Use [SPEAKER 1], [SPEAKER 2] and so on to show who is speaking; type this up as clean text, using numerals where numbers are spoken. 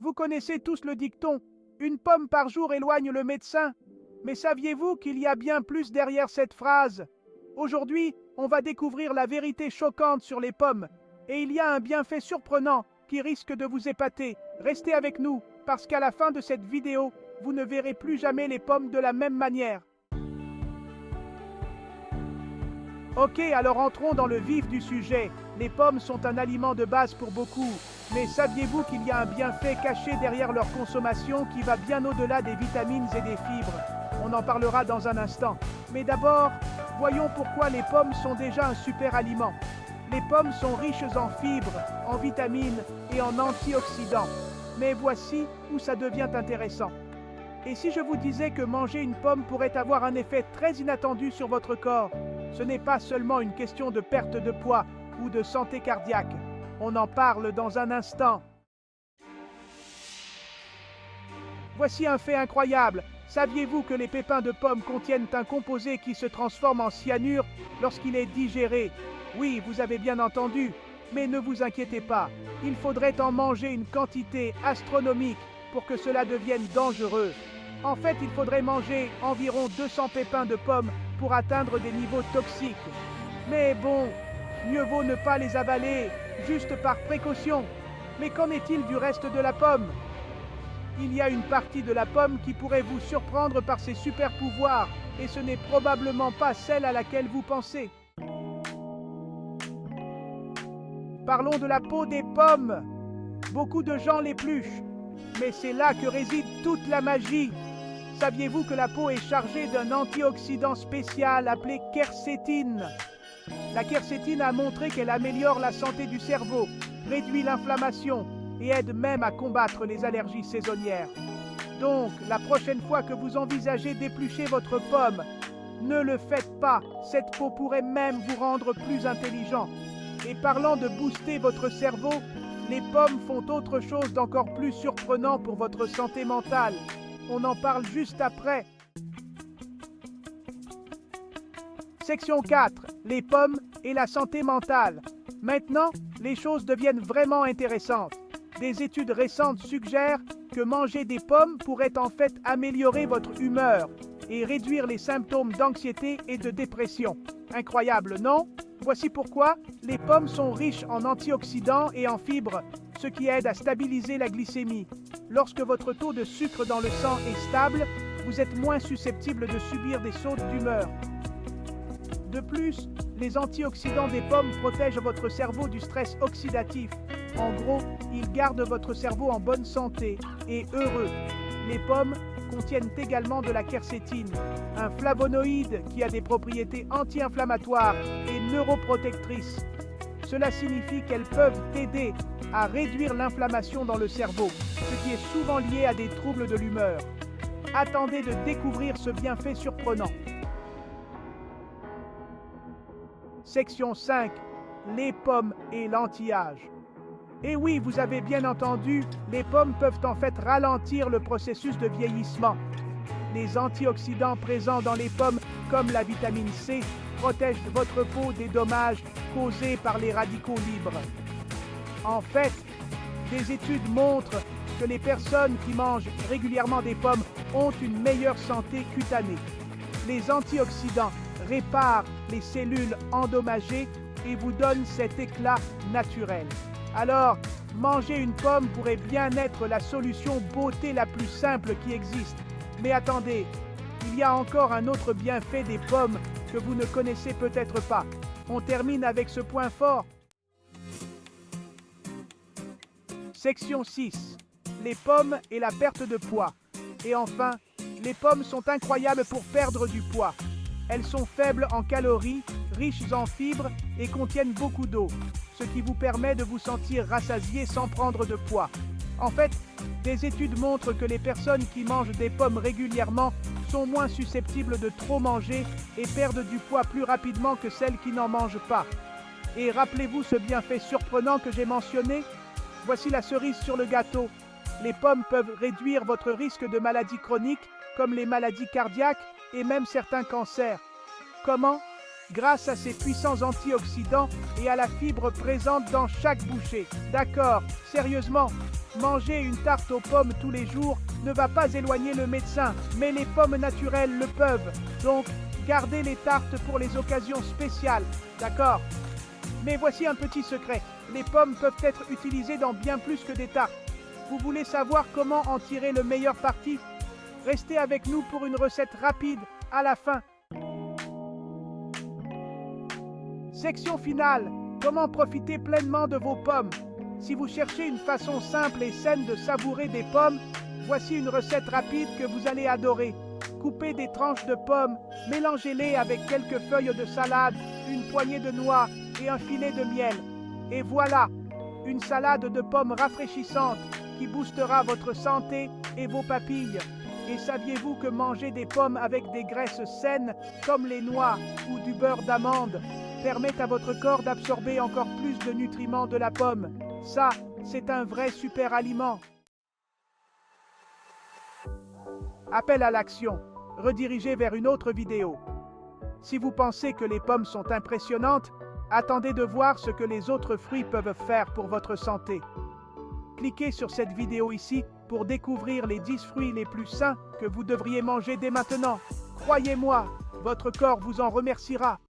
[SPEAKER 1] Vous connaissez tous le dicton « Une pomme par jour éloigne le médecin ». Mais saviez-vous qu'il y a bien plus derrière cette phrase? Aujourd'hui, on va découvrir la vérité choquante sur les pommes. Et il y a un bienfait surprenant qui risque de vous épater. Restez avec nous, parce qu'à la fin de cette vidéo, vous ne verrez plus jamais les pommes de la même manière. Ok, alors entrons dans le vif du sujet. Les pommes sont un aliment de base pour beaucoup. Mais saviez-vous qu'il y a un bienfait caché derrière leur consommation qui va bien au-delà des vitamines et des fibres? On en parlera dans un instant. Mais d'abord, voyons pourquoi les pommes sont déjà un super aliment. Les pommes sont riches en fibres, en vitamines et en antioxydants. Mais voici où ça devient intéressant. Et si je vous disais que manger une pomme pourrait avoir un effet très inattendu sur votre corps? Ce n'est pas seulement une question de perte de poids ou de santé cardiaque. On en parle dans un instant. Voici un fait incroyable. Saviez-vous que les pépins de pommes contiennent un composé qui se transforme en cyanure lorsqu'il est digéré? Oui, vous avez bien entendu. Mais ne vous inquiétez pas. Il faudrait en manger une quantité astronomique pour que cela devienne dangereux. En fait, il faudrait manger environ 200 pépins de pommes pour atteindre des niveaux toxiques. Mais bon, mieux vaut ne pas les avaler, juste par précaution. Mais qu'en est-il du reste de la pomme? Il y a une partie de la pomme qui pourrait vous surprendre par ses super pouvoirs, et ce n'est probablement pas celle à laquelle vous pensez. Parlons de la peau des pommes. Beaucoup de gens l'épluchent, mais c'est là que réside toute la magie. Saviez-vous que la peau est chargée d'un antioxydant spécial appelé quercétine? La quercétine a montré qu'elle améliore la santé du cerveau, réduit l'inflammation et aide même à combattre les allergies saisonnières. Donc, la prochaine fois que vous envisagez d'éplucher votre pomme, ne le faites pas, cette peau pourrait même vous rendre plus intelligent. Et parlant de booster votre cerveau, les pommes font autre chose d'encore plus surprenant pour votre santé mentale. On en parle juste après. Section 4. Les pommes et la santé mentale. Maintenant, les choses deviennent vraiment intéressantes. Des études récentes suggèrent que manger des pommes pourrait en fait améliorer votre humeur et réduire les symptômes d'anxiété et de dépression. Incroyable, non? Voici pourquoi les pommes sont riches en antioxydants et en fibres, ce qui aide à stabiliser la glycémie. Lorsque votre taux de sucre dans le sang est stable, vous êtes moins susceptible de subir des sautes d'humeur. De plus, les antioxydants des pommes protègent votre cerveau du stress oxydatif. En gros, ils gardent votre cerveau en bonne santé et heureux. Les pommes contiennent également de la quercétine, un flavonoïde qui a des propriétés anti-inflammatoires et neuroprotectrices. Cela signifie qu'elles peuvent t'aider à réduire l'inflammation dans le cerveau, ce qui est souvent lié à des troubles de l'humeur. Attendez de découvrir ce bienfait surprenant. Section 5. Les pommes et l'anti-âge. Et oui, vous avez bien entendu, les pommes peuvent en fait ralentir le processus de vieillissement. Les antioxydants présents dans les pommes, comme la vitamine C, protègent votre peau des dommages causés par les radicaux libres. En fait, des études montrent que les personnes qui mangent régulièrement des pommes ont une meilleure santé cutanée. Les antioxydants réparent les cellules endommagées et vous donnent cet éclat naturel. Alors, manger une pomme pourrait bien être la solution beauté la plus simple qui existe. Mais attendez, il y a encore un autre bienfait des pommes que vous ne connaissez peut-être pas. On termine avec ce point fort. Section 6. Les pommes et la perte de poids. Et enfin, les pommes sont incroyables pour perdre du poids. Elles sont faibles en calories, riches en fibres et contiennent beaucoup d'eau, ce qui vous permet de vous sentir rassasié sans prendre de poids. En fait, des études montrent que les personnes qui mangent des pommes régulièrement sont moins susceptibles de trop manger et perdent du poids plus rapidement que celles qui n'en mangent pas. Et rappelez-vous ce bienfait surprenant que j'ai mentionné? Voici la cerise sur le gâteau. Les pommes peuvent réduire votre risque de maladies chroniques, comme les maladies cardiaques et même certains cancers. Comment? grâce à ses puissants antioxydants et à la fibre présente dans chaque bouchée. D'accord, sérieusement, manger une tarte aux pommes tous les jours ne va pas éloigner le médecin, mais les pommes naturelles le peuvent. Donc, gardez les tartes pour les occasions spéciales, d'accord? Mais voici un petit secret, les pommes peuvent être utilisées dans bien plus que des tartes. Vous voulez savoir comment en tirer le meilleur parti? Restez avec nous pour une recette rapide à la fin. Section finale, comment profiter pleinement de vos pommes? Si vous cherchez une façon simple et saine de savourer des pommes, voici une recette rapide que vous allez adorer. Coupez des tranches de pommes, mélangez-les avec quelques feuilles de salade, une poignée de noix et un filet de miel. Et voilà, une salade de pommes rafraîchissante qui boostera votre santé et vos papilles. Et saviez-vous que manger des pommes avec des graisses saines, comme les noix ou du beurre d'amande, permet à votre corps d'absorber encore plus de nutriments de la pomme? Ça, c'est un vrai super aliment. Appel à l'action. Redirigez vers une autre vidéo. Si vous pensez que les pommes sont impressionnantes, attendez de voir ce que les autres fruits peuvent faire pour votre santé. Cliquez sur cette vidéo ici pour découvrir les 10 fruits les plus sains que vous devriez manger dès maintenant. Croyez-moi, votre corps vous en remerciera.